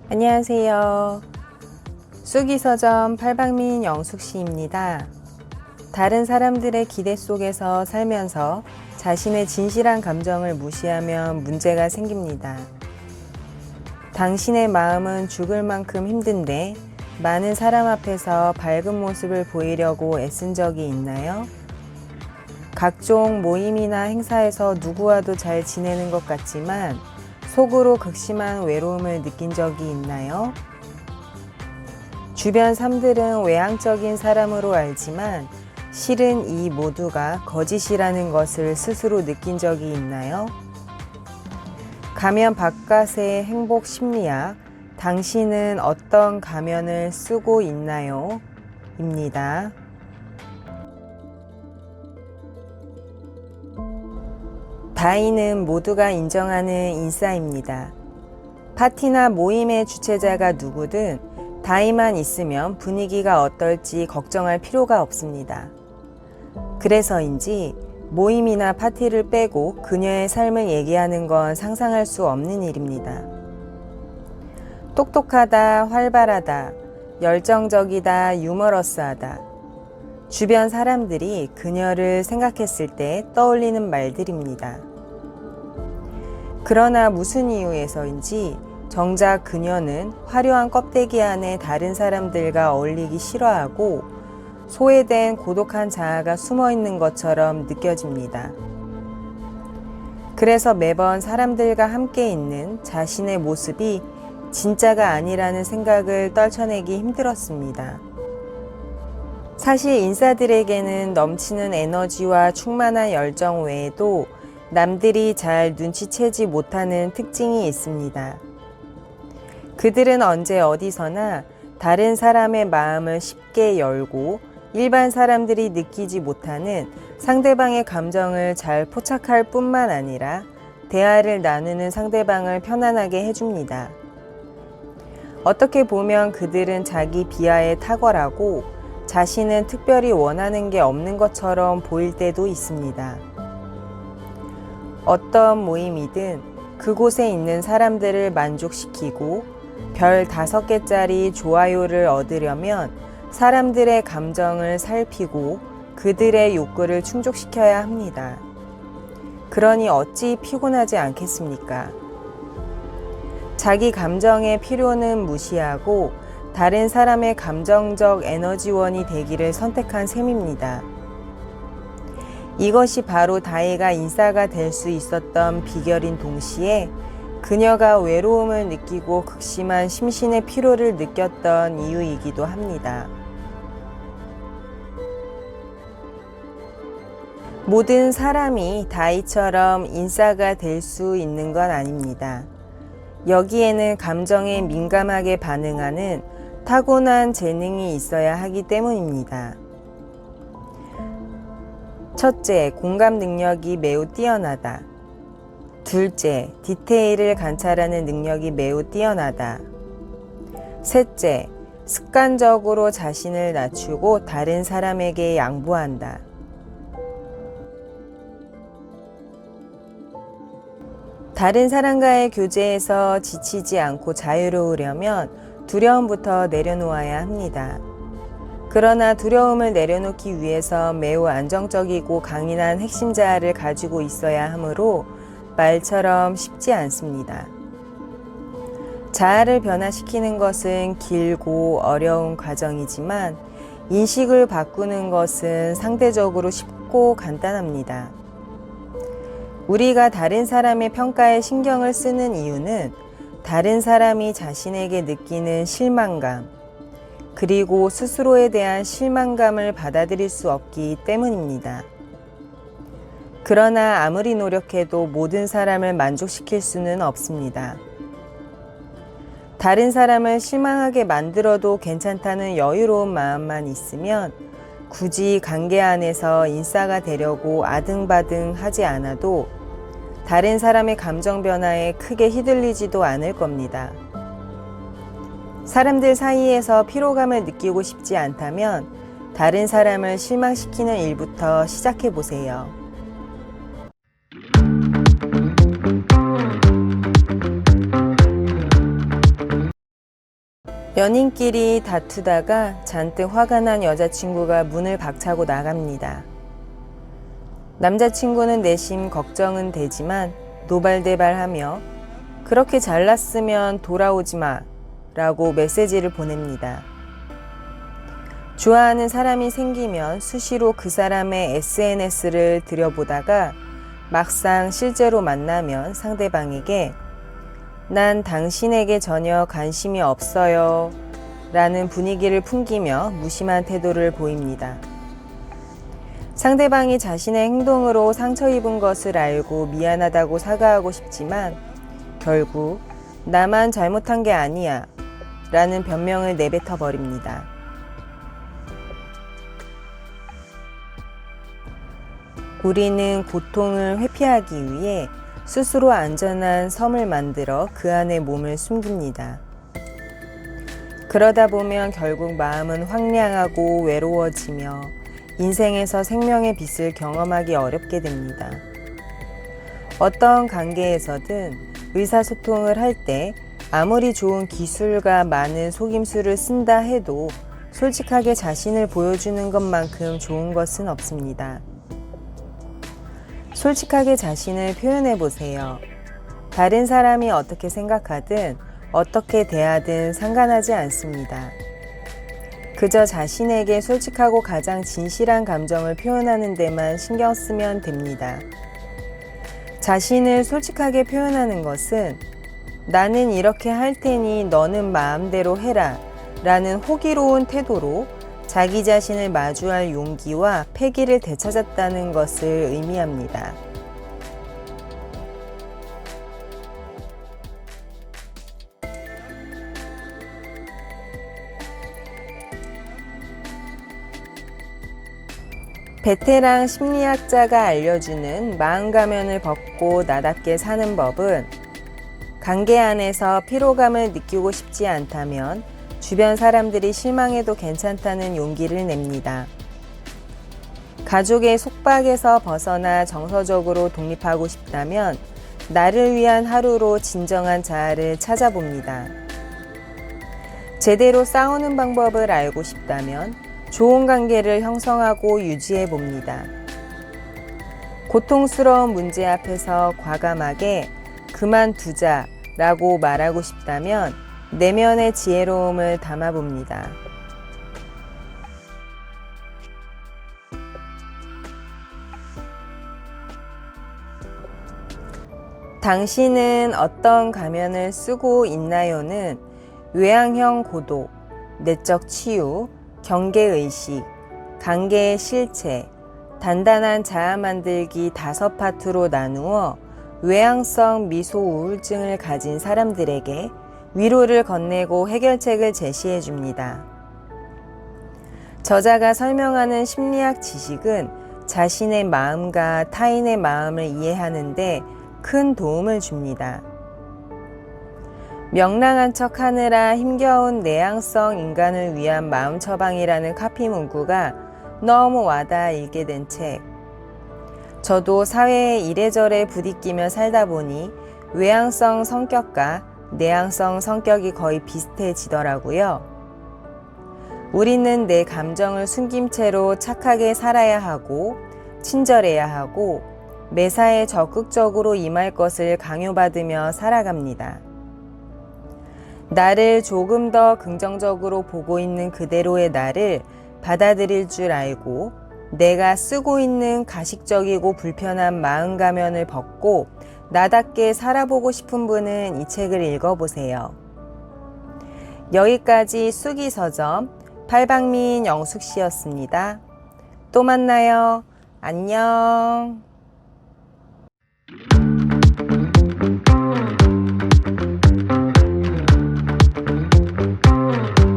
안녕하세요. 쑥이서점 팔방민 영숙씨입니다. 다른 사람들의 기대 속에서 살면서 자신의 진실한 감정을 무시하면 문제가 생깁니다. 당신의 마음은 죽을 만큼 힘든데 많은 사람 앞에서 밝은 모습을 보이려고 애쓴 적이 있나요? 각종 모임이나 행사에서 누구와도 잘 지내는 것 같지만 속으로 극심한 외로움을 느낀 적이 있나요? 주변 사람들은 외향적인 사람으로 알지만 실은 이 모두가 거짓이라는 것을 스스로 느낀 적이 있나요? 가면 바깥의 행복 심리학, 당신은 어떤 가면을 쓰고 있나요? 입니다. 다이는 모두가 인정하는 인싸입니다. 파티나 모임의 주최자가 누구든 다이만 있으면 분위기가 어떨지 걱정할 필요가 없습니다. 그래서인지 모임이나 파티를 빼고 그녀의 삶을 얘기하는 건 상상할 수 없는 일입니다. 똑똑하다, 활발하다, 열정적이다, 유머러스하다. 주변 사람들이 그녀를 생각했을 때 떠올리는 말들입니다. 그러나 무슨 이유에서인지 정작 그녀는 화려한 껍데기 안에 다른 사람들과 어울리기 싫어하고 소외된 고독한 자아가 숨어 있는 것처럼 느껴집니다. 그래서 매번 사람들과 함께 있는 자신의 모습이 진짜가 아니라는 생각을 떨쳐내기 힘들었습니다. 사실 인싸들에게는 넘치는 에너지와 충만한 열정 외에도 남들이 잘 눈치채지 못하는 특징이 있습니다. 그들은 언제 어디서나 다른 사람의 마음을 쉽게 열고 일반 사람들이 느끼지 못하는 상대방의 감정을 잘 포착할 뿐만 아니라 대화를 나누는 상대방을 편안하게 해줍니다. 어떻게 보면 그들은 자기 비하에 탁월하고 자신은 특별히 원하는 게 없는 것처럼 보일 때도 있습니다. 어떤 모임이든 그곳에 있는 사람들을 만족시키고 별 5개짜리 좋아요를 얻으려면 사람들의 감정을 살피고 그들의 욕구를 충족시켜야 합니다. 그러니 어찌 피곤하지 않겠습니까? 자기 감정의 필요는 무시하고 다른 사람의 감정적 에너지원이 되기를 선택한 셈입니다. 이것이 바로 다이가 인싸가 될 수 있었던 비결인 동시에 그녀가 외로움을 느끼고 극심한 심신의 피로를 느꼈던 이유이기도 합니다. 모든 사람이 다이처럼 인싸가 될 수 있는 건 아닙니다. 여기에는 감정에 민감하게 반응하는 타고난 재능이 있어야 하기 때문입니다. 첫째, 공감 능력이 매우 뛰어나다. 둘째, 디테일을 관찰하는 능력이 매우 뛰어나다. 셋째, 습관적으로 자신을 낮추고 다른 사람에게 양보한다. 다른 사람과의 교제에서 지치지 않고 자유로우려면 두려움부터 내려놓아야 합니다. 그러나 두려움을 내려놓기 위해서 매우 안정적이고 강인한 핵심 자아를 가지고 있어야 하므로 말처럼 쉽지 않습니다. 자아를 변화시키는 것은 길고 어려운 과정이지만 인식을 바꾸는 것은 상대적으로 쉽고 간단합니다. 우리가 다른 사람의 평가에 신경을 쓰는 이유는 다른 사람이 자신에게 느끼는 실망감, 그리고 스스로에 대한 실망감을 받아들일 수 없기 때문입니다. 그러나 아무리 노력해도 모든 사람을 만족시킬 수는 없습니다. 다른 사람을 실망하게 만들어도 괜찮다는 여유로운 마음만 있으면 굳이 관계 안에서 인싸가 되려고 아등바등 하지 않아도 다른 사람의 감정 변화에 크게 휘둘리지도 않을 겁니다. 사람들 사이에서 피로감을 느끼고 싶지 않다면 다른 사람을 실망시키는 일부터 시작해 보세요. 연인끼리 다투다가 잔뜩 화가 난 여자친구가 문을 박차고 나갑니다. 남자친구는 내심 걱정은 되지만 노발대발하며 그렇게 잘났으면 돌아오지 마 라고 메시지를 보냅니다. 좋아하는 사람이 생기면 수시로 그 사람의 SNS를 들여보다가 막상 실제로 만나면 상대방에게 난 당신에게 전혀 관심이 없어요 라는 분위기를 풍기며 무심한 태도를 보입니다. 상대방이 자신의 행동으로 상처 입은 것을 알고 미안하다고 사과하고 싶지만 결국 나만 잘못한 게 아니야 라는 변명을 내뱉어 버립니다. 우리는 고통을 회피하기 위해 스스로 안전한 섬을 만들어 그 안에 몸을 숨깁니다. 그러다 보면 결국 마음은 황량하고 외로워지며 인생에서 생명의 빛을 경험하기 어렵게 됩니다. 어떤 관계에서든 의사소통을 할 때 아무리 좋은 기술과 많은 속임수를 쓴다 해도 솔직하게 자신을 보여주는 것만큼 좋은 것은 없습니다. 솔직하게 자신을 표현해 보세요. 다른 사람이 어떻게 생각하든 어떻게 대하든 상관하지 않습니다. 그저 자신에게 솔직하고 가장 진실한 감정을 표현하는 데만 신경 쓰면 됩니다. 자신을 솔직하게 표현하는 것은 나는 이렇게 할 테니 너는 마음대로 해라 라는 호기로운 태도로 자기 자신을 마주할 용기와 패기를 되찾았다는 것을 의미합니다. 베테랑 심리학자가 알려주는 마음 가면을 벗고 나답게 사는 법은 관계 안에서 피로감을 느끼고 싶지 않다면 주변 사람들이 실망해도 괜찮다는 용기를 냅니다. 가족의 속박에서 벗어나 정서적으로 독립하고 싶다면 나를 위한 하루로 진정한 자아를 찾아봅니다. 제대로 싸우는 방법을 알고 싶다면 좋은 관계를 형성하고 유지해 봅니다. 고통스러운 문제 앞에서 과감하게 그만두자 라고 말하고 싶다면 내면의 지혜로움을 담아봅니다. 당신은 어떤 가면을 쓰고 있나요는 외향형 고독, 내적 치유, 경계의식, 관계의 실체, 단단한 자아 만들기 5파트로 나누어 외향성 미소 우울증을 가진 사람들에게 위로를 건네고 해결책을 제시해 줍니다. 저자가 설명하는 심리학 지식은 자신의 마음과 타인의 마음을 이해하는 데 큰 도움을 줍니다. 명랑한 척 하느라 힘겨운 내향성 인간을 위한 마음 처방이라는 카피 문구가 너무 와닿아 읽게 된 책. 저도 사회에 이래저래 부딪히며 살다 보니 외향성 성격과 내향성 성격이 거의 비슷해지더라고요. 우리는 내 감정을 숨긴 채로 착하게 살아야 하고 친절해야 하고 매사에 적극적으로 임할 것을 강요받으며 살아갑니다. 나를 조금 더 긍정적으로 보고 있는 그대로의 나를 받아들일 줄 알고 내가 쓰고 있는 가식적이고 불편한 마음 가면을 벗고 나답게 살아보고 싶은 분은 이 책을 읽어보세요. 여기까지 쑥이서점 팔방미인 영숙씨였습니다. 또 만나요. 안녕.